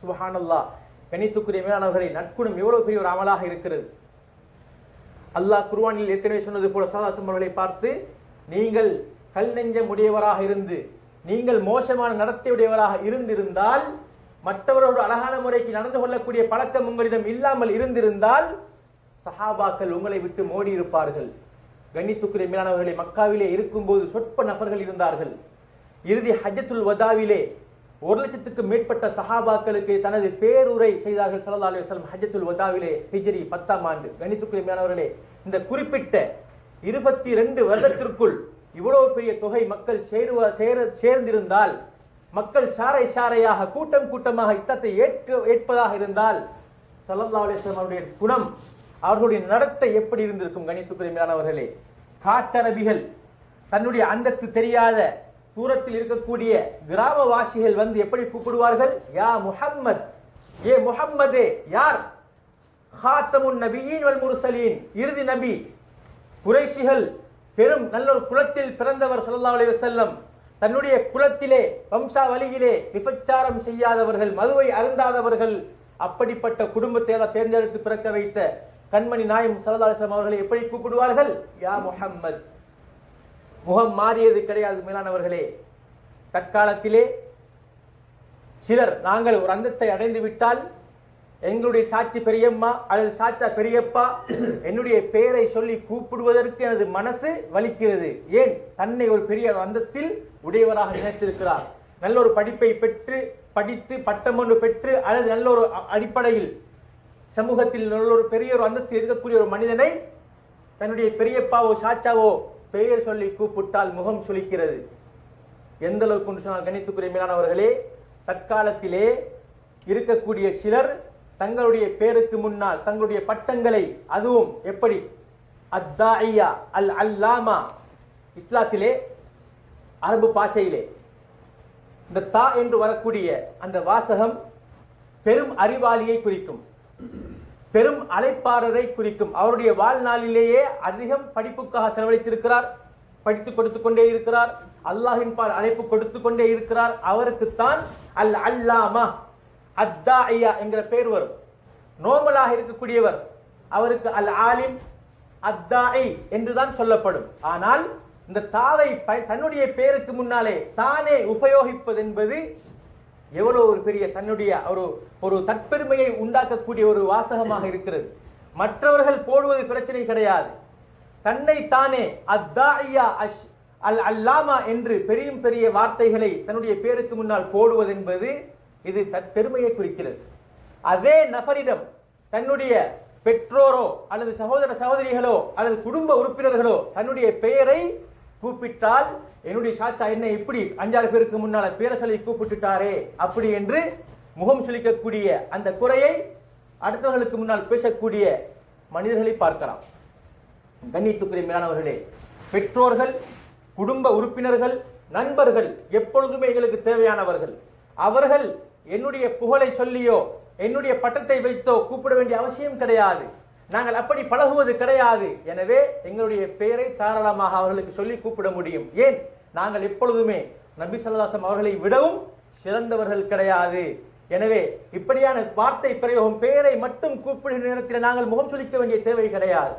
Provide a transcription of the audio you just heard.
சுப்ஹானல்லாஹ். கணித்துக்குரிய மேலானவர்களை, நற்குணம் எவ்வளவு பெரிய ஒரு அமலாக இருக்கிறது. அல்லாஹ் குர்ஆனில் ஏற்கனவே சொன்னது போல ஸல்லல்லாஹு அவர்களை பார்த்து, நீங்கள் கல் நெஞ்சம் உடையவராக இருந்து, நீங்கள் மோசமான நடத்தையுடையவராக இருந்திருந்தால், மற்றவரோடு அழகான முறைக்கு நடந்து கொள்ளக்கூடிய பழக்கம் உங்களிடம் இல்லாமல் இருந்திருந்தால் சஹாபாக்கள் உங்களை விட்டு மோடி இருப்பார்கள். கண்ணியத்துக்குரிய மேலானவர்களை, மக்காவிலே இருக்கும்போது சொற்ப நபர்கள் இருந்தார்கள். இறுதி ஹஜ்ஜத்துல் வதாவிலே 1,00,000க்கும் மேற்பட்ட சஹாபாக்களுக்கு தனது பேருரை செய்தார்கள் ஸல்லல்லாஹு அலைஹி வஸல்லம். ஹஜ்ஜத்துல் வதாவிலே ஹிஜ்ரி 10ஆம் ஆண்டு. கண்ணியத்துக்குரிய மேலானவர்களே, இந்த குறிப்பிட்ட 22 வருடத்திற்குள் இவ்வளவு பெரிய தொகை மக்கள் சேர்ந்திருந்தால், மக்கள் சாரை சாரையாக கூட்டம் கூட்டமாக இஸ்லாத்தை ஏற்பதாக இருந்தால், ஸல்லல்லாஹு அலைஹி வஸல்லம் அவருடைய குணம், அவர்களுடைய நடத்தை எப்படி இருந்திருக்கும்? கணித்துக்குரிய மேலானவர்களே, காட்டரபிகள், தன்னுடைய அந்தஸ்து தெரியாத தூரத்தில் இருக்கக்கூடிய கிராமவாசிகள் வந்து எப்படி கூப்பிடுவார்கள்? யா முஹம்மத், ஏ முஹம்மதே. யார்? ஹாத்தமுன் நபியீன் வல் முர்சலீன், இறுதி நபி. குறைஷிகள் பெரும் நல்ல ஒரு குலத்தில் பிறந்தவர் ஸல்லல்லாஹு அலைஹி வஸல்லம். தன்னுடைய குலத்திலே வம்சாவளியிலே விபச்சாரம் செய்யாதவர்கள், மதுவை அருந்தாதவர்கள், அப்படிப்பட்ட குடும்பத்தை தேர்ந்தெடுத்து பிறக்க வைத்த கண்மணி நாயம் ஸல்லல்லாஹு அலைஹி வஸல்லம் அவர்களை எப்படி கூப்பிடுவார்கள்? யா முஹம்மத். முகம் மாறியது கிடையாது மேலானவர்களே. தற்காலத்திலே சிலர் நாங்கள் ஒரு அந்தஸ்தை அடைந்து விட்டால், எங்களுடைய சாட்சி பெரியம்மா அல்லது சாச்சா பெரியப்பா என்னுடைய பெயரை சொல்லி கூப்பிடுவதற்கு எனது மனசு வலிக்கிறது. ஏன்? தன்னை ஒரு பெரிய அந்தஸ்தில் உடையவராக நினைத்திருக்கிறார். நல்ல ஒரு படிப்பை பெற்று படித்து பட்டம் ஒன்று பெற்று அல்லது நல்ல ஒரு அடிப்படையில் சமூகத்தில் நல்ல ஒரு பெரிய ஒரு அந்தஸ்தில் இருக்கக்கூடிய ஒரு மனிதனை தன்னுடைய பெரியப்பாவோ சாச்சாவோ பெயர் சொல்லி கூப்பிட்டால் முகம் சுளிக்கிறது. எந்த அளவுக்கு கொண்டு சொன்னால் கணித்துக்குரிய மேலானவர்களே, தற்காலத்திலே இருக்கக்கூடிய சிலர் தங்களுடைய பேருக்கு முன்னால் தங்களுடைய பட்டங்களை, அதுவும் எப்படி அத்தாயியா அல் அல்லாமா, இஸ்லாத்திலே அரபு பாஷையிலே இந்த தா என்று வரக்கூடிய அந்த வாசகம் பெரும் அறிவாளியை குறிக்கும், பெரும் அழைப்பாளரை குறிக்கும். அவருடைய வாழ்நாளிலேயே அதிகம் படிப்புக்காக செலவழித்திருக்கிறார், படித்து கொடுத்து கொண்டே இருக்கிறார், அல்லாஹின் பால் அழைப்பு கொடுத்து கொண்டே இருக்கிறார். அவருக்குத்தான் அல் அல்லாமா அத்தாயியா என்கிற பெயர் வரும். நோமலாக இருக்கக்கூடியவர் அவருக்கு அல் ஆலிம் அத்தாயி என்றுதான் சொல்லப்படும். ஆனால் இந்த தாவை தன்னுடைய பெயருக்கு முன்னாலே தானே உபயோகிப்பது என்பது எவ்வளவு ஒரு பெரிய தன்னுடைய ஒரு தற்பெருமையை உண்டாக்கக்கூடிய ஒரு வாசகமாக இருக்கிறது. மற்றவர்கள் போடுவது பிரச்சனை கிடையாது, தன்னை தானே அத்தாயியா அல் அல்லாமா என்று பெரிய வார்த்தைகளை தன்னுடைய பேருக்கு முன்னால் போடுவது என்பது இது தற்பெருமையை குறிக்கிறது. அதே நபரிடம் தன்னுடைய பெற்றோரோ அல்லது சகோதர சகோதரிகளோ அல்லது குடும்ப உறுப்பினர்களோ தன்னுடைய பெயரை கூப்பிட்டால், என்னுடைய சாச்சா என்ன இப்படி 5-6 பேருக்கு முன்னால பேரை சொல்லி கூப்பிட்டுட்டாரே அப்படி என்று முகம் சுளிக்கக்கூடிய அந்த குறையை அடுத்தவர்களுக்கு முன்னால் பேசக்கூடிய மனிதர்களை பார்க்கலாம். கண்ணியத்துக்குரிய மேலானவர்களே, பெற்றோர்கள், குடும்ப உறுப்பினர்கள், நண்பர்கள் எப்பொழுதுமே எங்களுக்கு தேவையானவர்கள். அவர்கள் என்னுடைய புகழை சொல்லியோ என்னுடைய பட்டத்தை வைத்தோ கூப்பிட வேண்டிய அவசியம் கிடையாது. நாங்கள் அப்படி பழகுவது கிடையாது. எனவே எங்களுடைய பெயரை தாராளமாக அவர்களுக்கு சொல்லி கூப்பிட முடியும். ஏன்? நாங்கள் எப்பொழுதுமே நபி ஸல்லல்லாஹு அலைஹி வஸல்லம் அவர்களை விடவும் சிறந்தவர்கள் கிடையாது. எனவே இப்படியான வார்த்தை பிரயோகம், பெயரை மட்டும் கூப்பிடுகிற நேரத்தில் நாங்கள் முகம் சுளிக்க வேண்டிய தேவை கிடையாது.